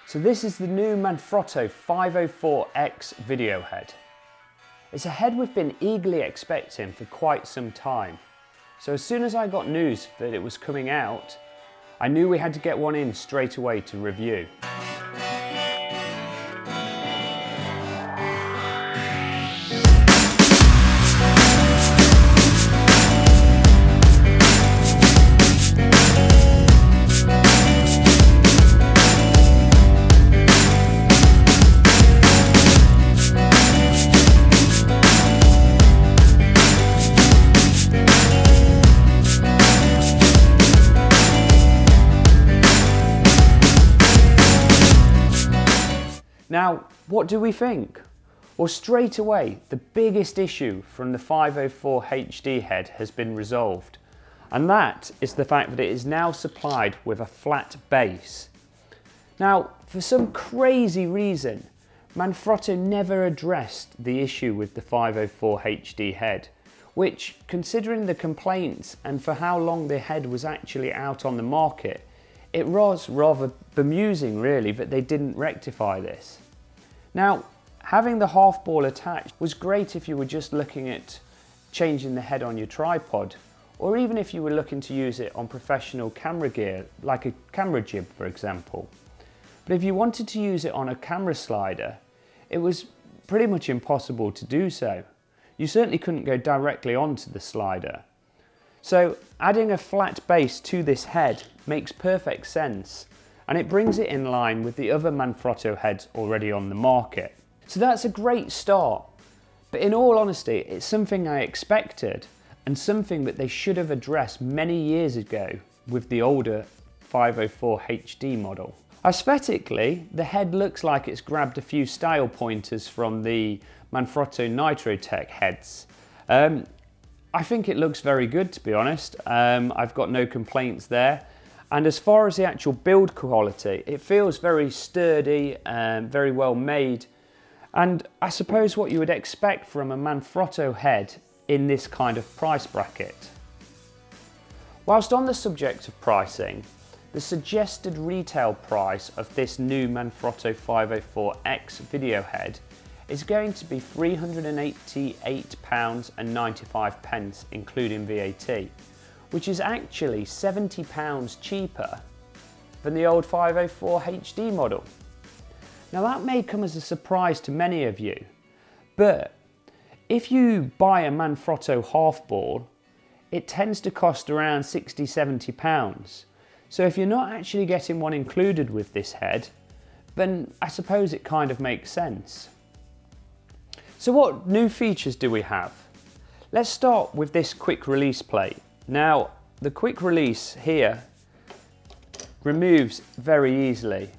So this is the new Manfrotto 504X video head. It's a head we've been eagerly expecting for quite some time. So as soon as I got news that it was coming out, I knew we had to get one in straight away to review. Now, what do we think? Well, straight away, the biggest issue from the 504 HD head has been resolved. And that is the fact that it is now supplied with a flat base. Now, for some crazy reason, Manfrotto never addressed the issue with the 504 HD head, which, considering the complaints and for how long the head was actually out on the market, it was rather bemusing really that they didn't rectify this. Now, having the half ball attached was great if you were just looking at changing the head on your tripod, or even if you were looking to use it on professional camera gear, like a camera jib for example. But if you wanted to use it on a camera slider, it was pretty much impossible to do so. You certainly couldn't go directly onto the slider. So adding a flat base to this head makes perfect sense, and it brings it in line with the other Manfrotto heads already on the market. So that's a great start, but in all honesty, it's something I expected and something that they should have addressed many years ago with the older 504 HD model. Aesthetically, the head looks like it's grabbed a few style pointers from the Manfrotto Nitrotech heads. I think it looks very good, to be honest. I've got no complaints there. And as far as the actual build quality, it feels very sturdy and very well made. And I suppose what you would expect from a Manfrotto head in this kind of price bracket. Whilst on the subject of pricing, the suggested retail price of this new Manfrotto 504X video head is going to be £388.95 including VAT, which is actually £70 cheaper than the old 504 HD model. Now that may come as a surprise to many of you, but if you buy a Manfrotto half ball, it tends to cost around £60–70. So if you're not actually getting one included with this head, then I suppose it kind of makes sense. So what new features do we have? Let's start with this quick release plate. Now, the quick release here removes very easily,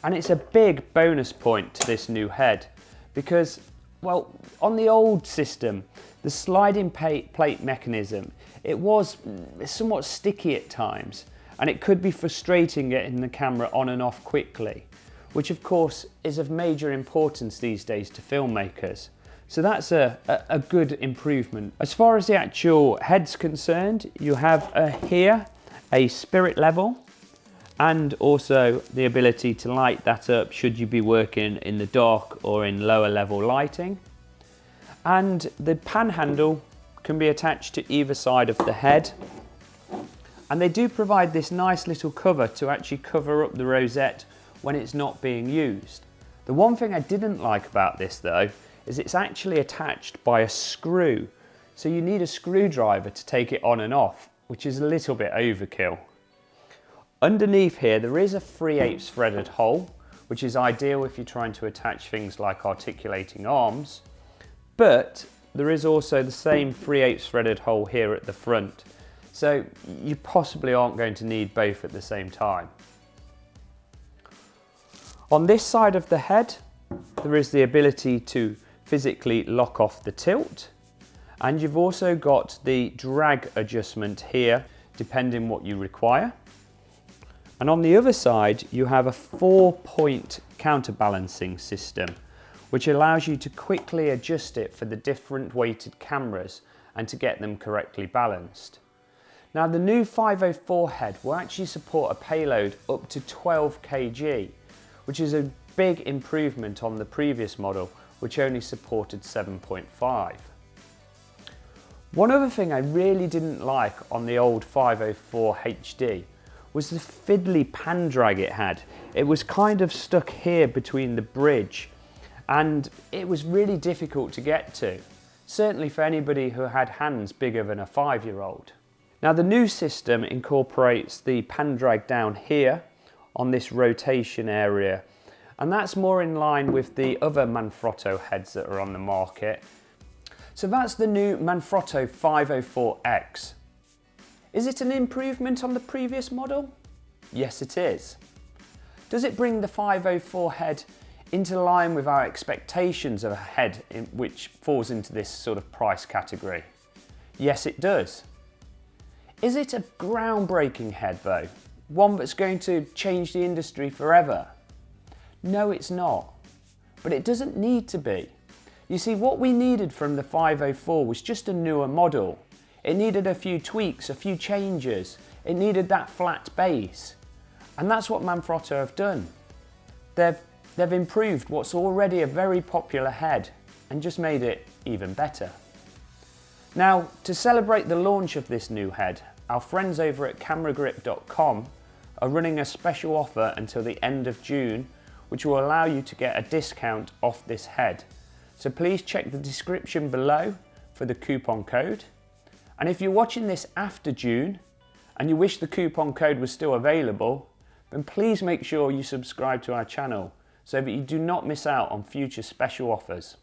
and it's a big bonus point to this new head because, well, on the old system, the sliding plate mechanism, it was somewhat sticky at times, and it could be frustrating getting the camera on and off quickly, which of course is of major importance these days to filmmakers. So that's a good improvement. As far as the actual head's concerned, you have here a spirit level and also the ability to light that up should you be working in the dark or in lower level lighting. And the pan handle can be attached to either side of the head. And they do provide this nice little cover to actually cover up the rosette when it's not being used. The one thing I didn't like about this though is it's actually attached by a screw. So you need a screwdriver to take it on and off, which is a little bit overkill. Underneath here, there is a 3/8 threaded hole, which is ideal if you're trying to attach things like articulating arms. But there is also the same 3/8 threaded hole here at the front. So you possibly aren't going to need both at the same time. On this side of the head, there is the ability to physically lock off the tilt, and you've also got the drag adjustment here depending what you require. And on the other side you have a 4-point counterbalancing system which allows you to quickly adjust it for the different weighted cameras and to get them correctly balanced. Now the new 504 head will actually support a payload up to 12 kg, which is a big improvement on the previous model, which only supported 7.5. One other thing I really didn't like on the old 504 HD was the fiddly pan drag it had. It was kind of stuck here between the bridge, and it was really difficult to get to, certainly for anybody who had hands bigger than a 5-year-old. Now the new system incorporates the pan drag down here on this rotation area, and that's more in line with the other Manfrotto heads that are on the market. So that's the new Manfrotto 504X. Is it an improvement on the previous model? Yes, it is. Does it bring the 504 head into line with our expectations of a head which falls into this sort of price category? Yes, it does. Is it a groundbreaking head though? One that's going to change the industry forever? No, it's not. But it doesn't need to be. You see, what we needed from the 504 was just a newer model. It needed a few tweaks, a few changes. It needed that flat base. And that's what Manfrotto have done. They've improved what's already a very popular head and just made it even better. Now, to celebrate the launch of this new head, our friends over at cameragrip.com are running a special offer until the end of June, which will allow you to get a discount off this head. So please check the description below for the coupon code. And if you're watching this after June and you wish the coupon code was still available, then please make sure you subscribe to our channel so that you do not miss out on future special offers.